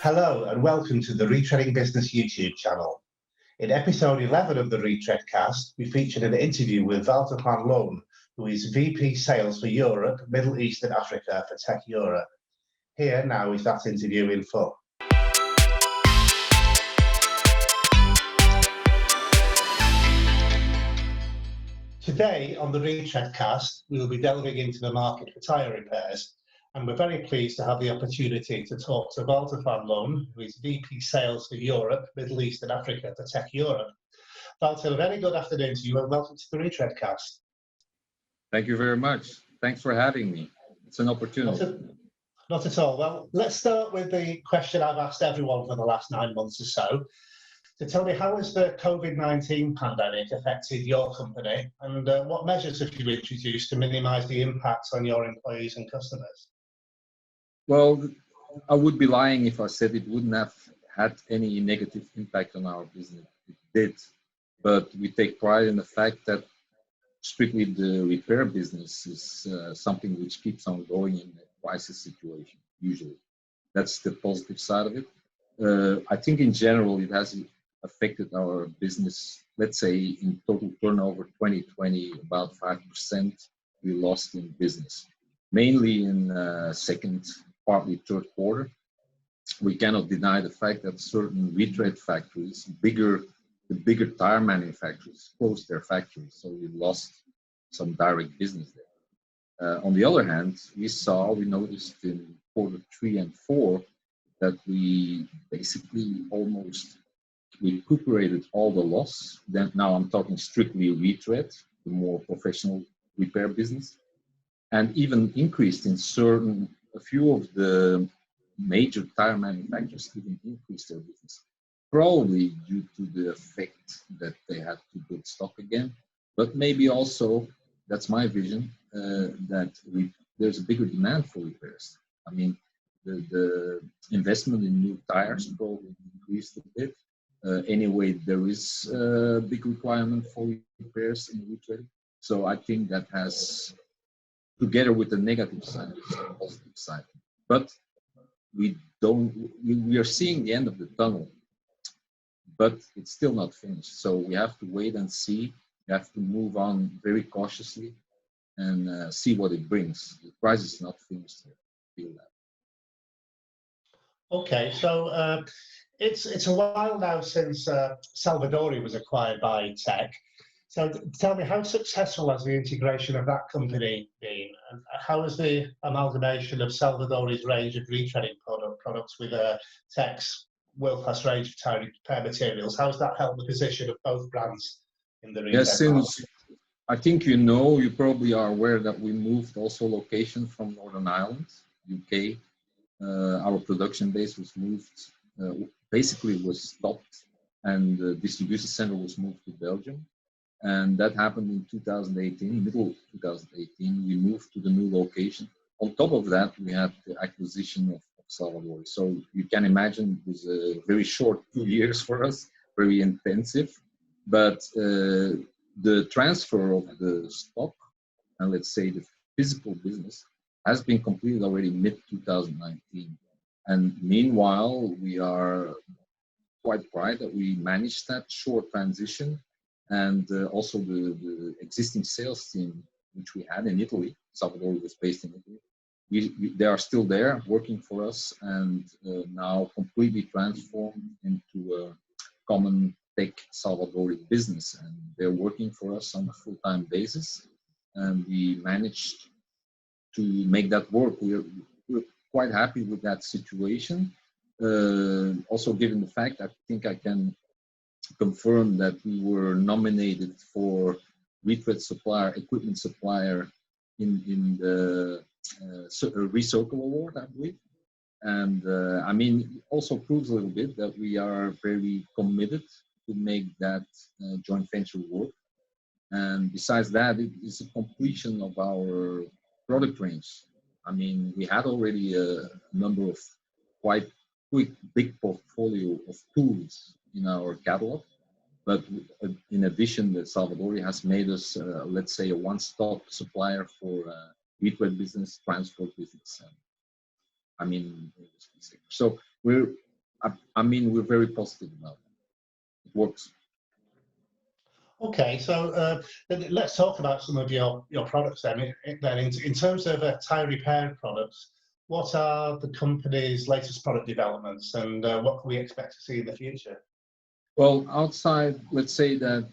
Hello and welcome to the Retreading Business YouTube channel. In episode 11 of the Retread cast, we featured an interview with Wouter van Loon, who is VP Sales for Europe, Middle East and Africa for Tech Europe. Here now is that interview in full. Today on the Retread cast, we will be delving into the market for tyre repairs, and we're very pleased to have the opportunity to talk to Wouter van Loon, who is VP Sales for Europe, Middle East and Africa for Tech Europe. Wouter, a very good afternoon to you and welcome to the Retread cast. Thank you very much. Thanks for having me. It's an opportunity. Not at all. Well, let's start with the question I've asked everyone for the last 9 months or so. So tell me, how has the COVID-19 pandemic affected your company, and what measures have you introduced to minimise the impact on your employees and customers? Well, I would be lying if I said it wouldn't have had any negative impact on our business. It did, but we take pride in the fact that strictly the repair business is something which keeps on going in a crisis situation, usually. That's the positive side of it. I think in general it has affected our business. Let's say in total turnover 2020, about 5% we lost in business, mainly in second, partly third quarter. We cannot deny the fact that certain retread factories, the bigger tire manufacturers, closed their factories, so we lost some direct business there. On the other hand, we noticed in quarter 3 and 4 that we basically almost recuperated all the loss. Then now I'm talking strictly retread, the more professional repair business, and even increased in a few of the major tire manufacturers even increased their business, probably due to the effect that they had to build stock again, but maybe also, that's my vision, that there's a bigger demand for repairs. I mean, the investment in new tires probably increased a bit. Anyway, there is a big requirement for repairs in retread. So I think that has, together with the negative side, the positive side. But we are seeing the end of the tunnel, but it's still not finished. So we have to wait and see. We have to move on very cautiously and see what it brings. The crisis is not finished yet. Feel that. Okay, so it's a while now since Salvadori was acquired by Tech. So tell me, how successful has the integration of that company been? And how has the amalgamation of Salvadori's range of retreading products with Tech's world-class range of tire repair materials, how has that helped the position of both brands in the retread market? I think you probably are aware that we moved also location from Northern Ireland, UK. Our production base was moved, basically was stopped, and the distribution center was moved to Belgium. And that happened in 2018, middle of 2018, we moved to the new location. On top of that, we had the acquisition of Salvadori. So you can imagine it was a very short 2 years for us, very intensive. But the transfer of the stock, and let's say the physical business, has been completed already mid-2019. And meanwhile, we are quite proud that we managed that short transition. And also the existing sales team, which we had in Italy, Salvadori was based in Italy, they are still there working for us, and now completely transformed into a common Tech Salvadori business. And they're working for us on a full-time basis, and we managed to make that work. We're quite happy with that situation. Also, given the fact, I think I can confirm that we were nominated for retread supplier, equipment supplier in the Recircle Award, I believe. And I mean, also proves a little bit that we are very committed to make that joint venture work. And besides that, it is a completion of our product range. I mean, we had already a number of quite big portfolio of tools in our catalog, but in addition, the Salvadori has made us, let's say, a one-stop supplier for retread business, transport business. I mean, so we're I mean, we're very positive about it. It works. Okay, so let's talk about some of your products then. In terms of tire repair products, what are the company's latest product developments, and what can we expect to see in the future? Well, outside, let's say that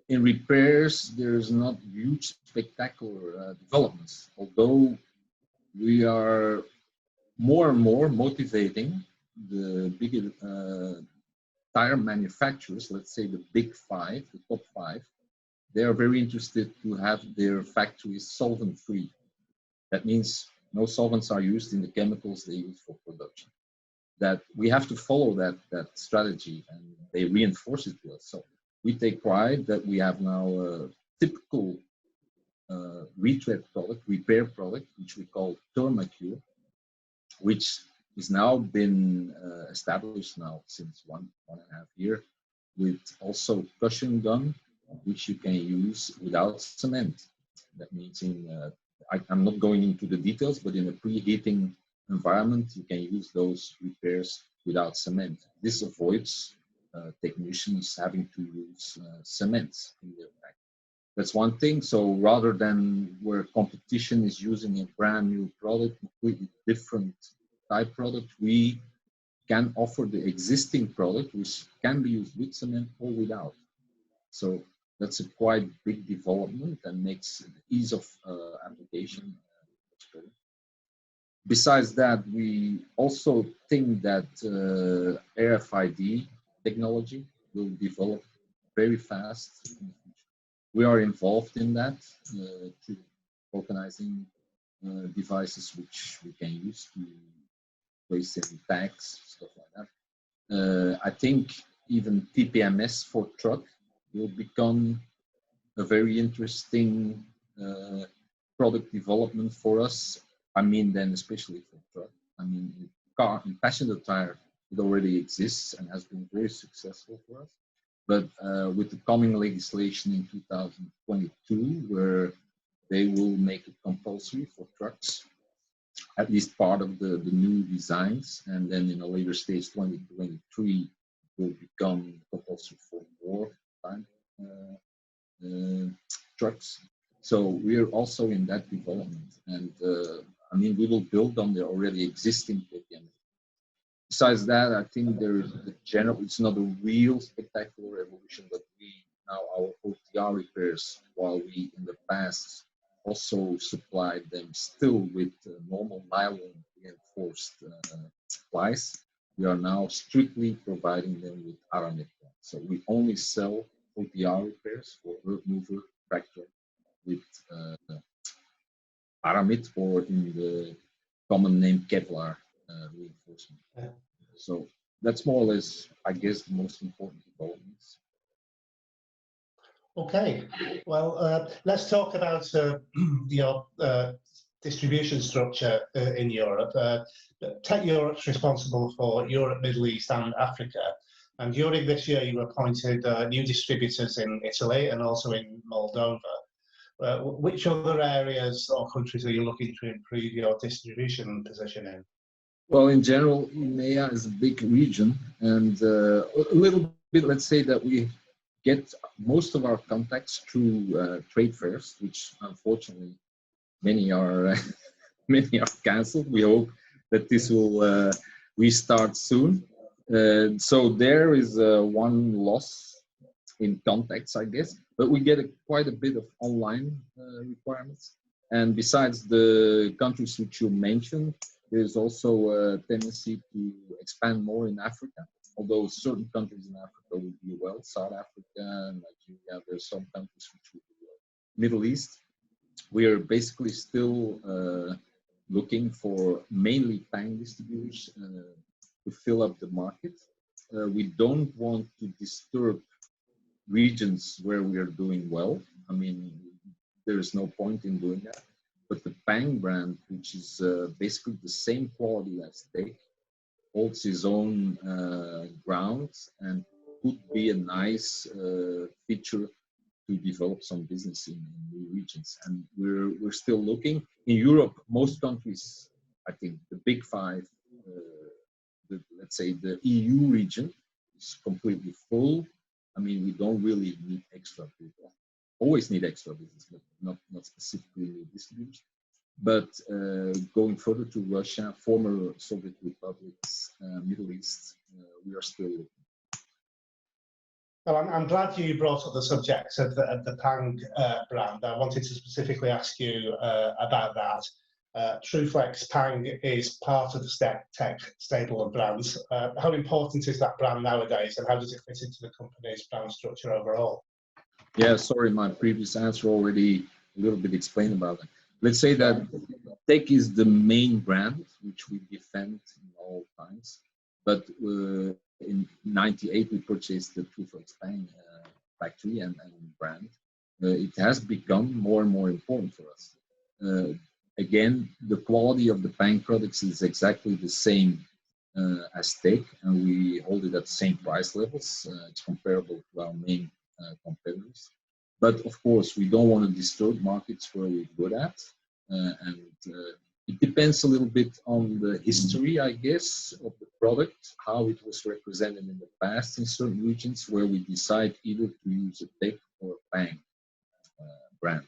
in repairs, there's not huge spectacular developments, although we are more and more motivating the bigger tire manufacturers, let's say the big five, the top five. They are very interested to have their factories solvent-free. That means no solvents are used in the chemicals they use for production. That we have to follow that strategy, and they reinforce it to us. So we take pride that we have now a typical retread product, repair product, which we call Thermacure, which is now been established now since one and a half year, with also cushion gun, which you can use without cement. That means I'm not going into the details, but in a preheating environment, you can use those repairs without cement. This avoids technicians having to use cement in their pack. That's one thing. So rather than where competition is using a brand new product, completely different type product, we can offer the existing product, which can be used with cement or without. So that's a quite big development and makes the ease of application much better. Besides that, we also think that RFID technology will develop very fast. We are involved in that through organizing devices which we can use to place in tags, stuff like that. I think even TPMS for truck will become a very interesting product development for us. I mean, then especially for truck. I mean, car and passenger tire, it already exists and has been very successful for us. But with the coming legislation in 2022, where they will make it compulsory for trucks, at least part of the new designs, and then in a later stage, 2023, will become compulsory for more time trucks. So we are also in that development, and I mean, we will build on the already existing KPM. Besides that, I think there is the general, it's not a real spectacular evolution, but we now our OTR repairs, while we in the past also supplied them still with normal nylon reinforced plies, we are now strictly providing them with Aramid. So we only sell OTR repairs for earth mover tractor with Aramid, or in the common name Kevlar reinforcement. Yeah. So that's more or less, I guess, the most important developments. Okay, well, let's talk about your distribution structure in Europe. Tech Europe's responsible for Europe, Middle East and Africa. And during this year, you appointed new distributors in Italy and also in Moldova. Which other areas or countries are you looking to improve your distribution position in? Well, in general, EMEA is a big region, and a little bit, let's say that we get most of our contacts through trade fairs, which unfortunately many are many are cancelled. We hope that this will restart soon. So there is one loss in contacts, I guess, but we get quite a bit of online requirements. And besides the countries which you mentioned, there's also a tendency to expand more in Africa, although certain countries in Africa will do well. South Africa, Nigeria, there's some countries which will do well. Middle East, we are basically still looking for mainly Pang distributors to fill up the market. We don't want to disturb regions where we are doing well. I mean, there is no point in doing that. But the Pang brand, which is basically the same quality as steak, holds its own ground and could be a nice feature to develop some business in new regions. And we're still looking. In Europe, most countries, I think the big five let's say the EU region is completely full. I mean, we don't really need extra people. Always need extra business, but not specifically new distributors. But going further to Russia, former Soviet republics, Middle East, we are still looking. Well, I'm glad you brought up the subject of the Pang brand. I wanted to specifically ask you about that. Truflex Pang is part of the Tech stable of brands. How important is that brand nowadays, and how does it fit into the company's brand structure overall? Yeah, sorry, my previous answer already a little bit explained about it. Let's say that Tech is the main brand, which we defend in all times. But in '98, we purchased the Truflex Pang factory and brand. It has become more and more important for us. Again, the quality of the Pang products is exactly the same as Tech, and we hold it at the same price levels. It's comparable to our main competitors. But of course, we don't want to disturb markets where we're good at. It depends a little bit on the history, I guess, of the product, how it was represented in the past in certain regions where we decide either to use a Tech or a Pang brand.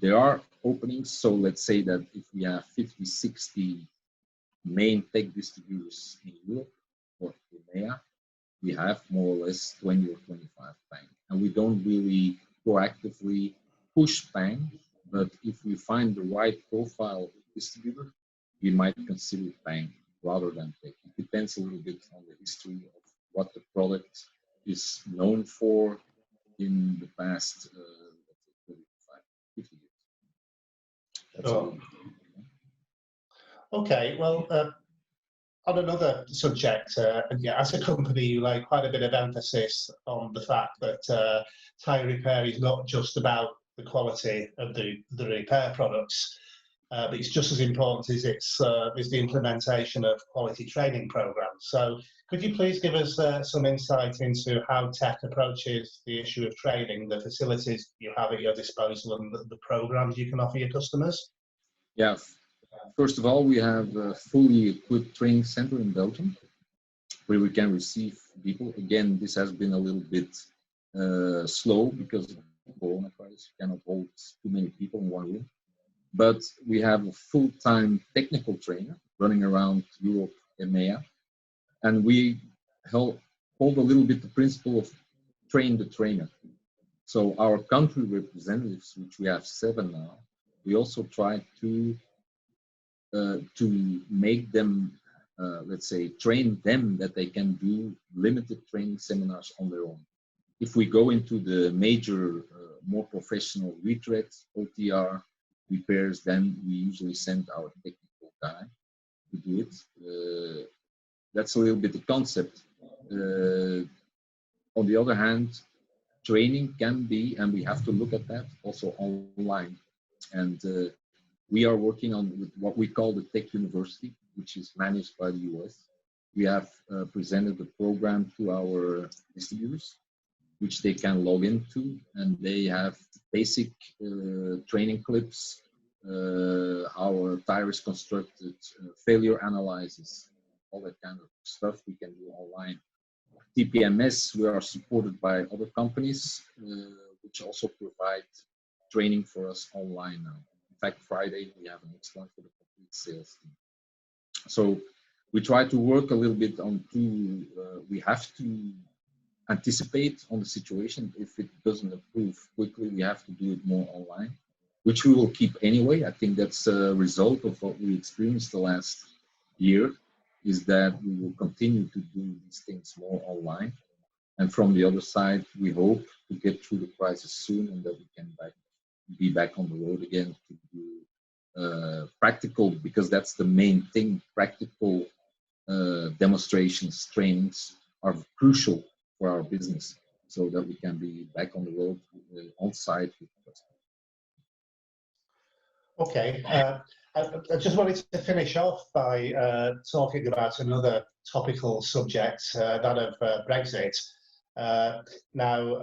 There are openings, so let's say that if we have 50, 60 main Tech distributors in Europe or EMEA, we have more or less 20 or 25 Pang. And we don't really proactively push Pang, but if we find the right profile distributor, we might consider Pang rather than Tech. It depends a little bit on the history of what the product is known for in the past 35, 50 years. Sure. Okay, well, on another subject, yeah, as a company, you lay quite a bit of emphasis on the fact that tyre repair is not just about the quality of the repair products, but it's just as important as is the implementation of quality training programs. So could you please give us some insight into how Tech approaches the issue of training, the facilities you have at your disposal, and the programs you can offer your customers? Yeah. First of all, we have a fully equipped training center in Belgium where we can receive people. Again, this has been a little bit slow because of the Corona crisis. You cannot hold too many people in one room. But we have a full-time technical trainer running around Europe, EMEA, and we hold a little bit the principle of train the trainer. So our country representatives, which we have 7 now, we also try to make them, let's say, train them that they can do limited training seminars on their own. If we go into the major, more professional retreads, OTR, repairs, then we usually send our technical guy to do it. That's a little bit the concept. On the other hand, training can be, and we have to look at that, also online. And we are working on what we call the Tech University, which is managed by the US. We have presented the program to our distributors, which they can log into, and they have basic training clips, how a tire is constructed, failure analysis, all that kind of stuff we can do online. TPMS, we are supported by other companies, which also provide training for us online now. In fact, Friday, we have an excellent for the complete sales team. So we try to work a little bit on we have to anticipate on the situation. If it doesn't improve quickly, we have to do it more online, which we will keep anyway. I think that's a result of what we experienced the last year, is that we will continue to do these things more online. And from the other side, we hope to get through the crisis soon and that we can be back on the road again to do practical, because that's the main thing. Practical demonstrations, trainings are crucial for our business so that we can be back on the road on site with the customer. Okay. I just wanted to finish off by talking about another topical subject, that of Brexit. Now,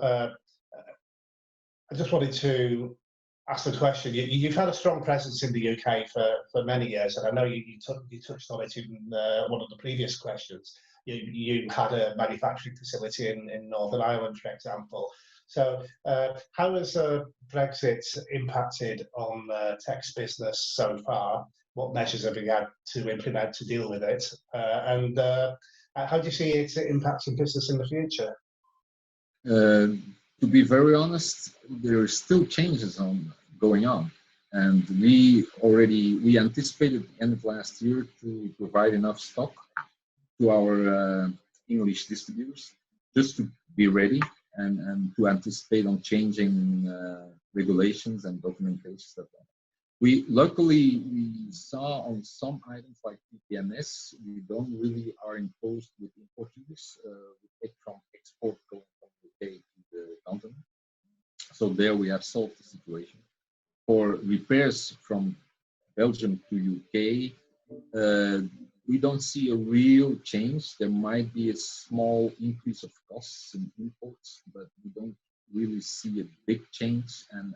I just wanted to ask the question. You've had a strong presence in the UK for many years, and I know you touched on it in one of the previous questions. You had a manufacturing facility in Northern Ireland, for example. So how has Brexit impacted on Tech's business so far? What measures have you had to implement to deal with it? And how do you see it impacting business in the future? To be very honest, there are still changes going on. And we anticipated at the end of last year to provide enough stock to our English distributors just to be ready and to anticipate on changing regulations and documentation stuff. Luckily we saw on some items like PPMS, we don't really are imposed with import duties. We take from export going from UK to the continent. So there we have solved the situation. For repairs from Belgium to UK, we don't see a real change. There might be a small increase of costs in imports, but we don't really see a big change, and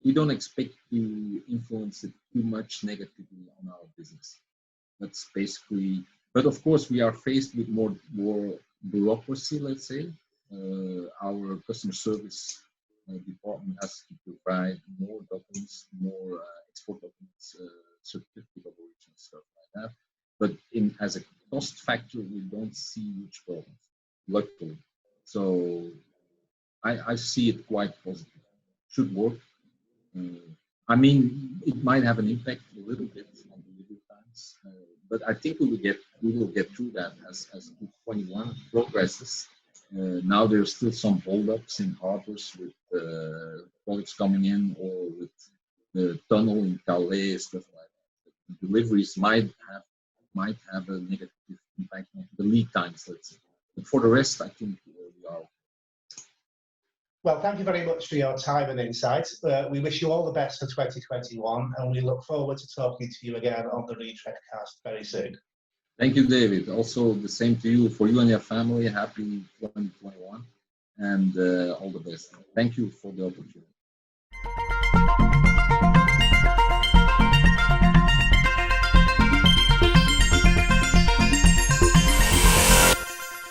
we don't expect to influence it too much negatively on our business. That's basically, but of course we are faced with more bureaucracy, let's say. Our customer service department has to provide more documents, more export documents, certificate of origin, stuff like that. But as a cost factor, we don't see huge problems, luckily. So I see it quite positive. Should work. I mean, it might have an impact a little bit on delivery times, but I think we will get through that as 2021 progresses. Now there's still some holdups in harbors with products coming in, or with the tunnel in Calais, stuff like that. The deliveries might have a negative impact on the lead times, let's say. But for the rest, I think we are. Well, thank you very much for your time and insight. We wish you all the best for 2021, and we look forward to talking to you again on the RetreadCast very soon. Thank you, David. Also, the same to you, for you and your family. Happy 2021, and all the best. Thank you for the opportunity.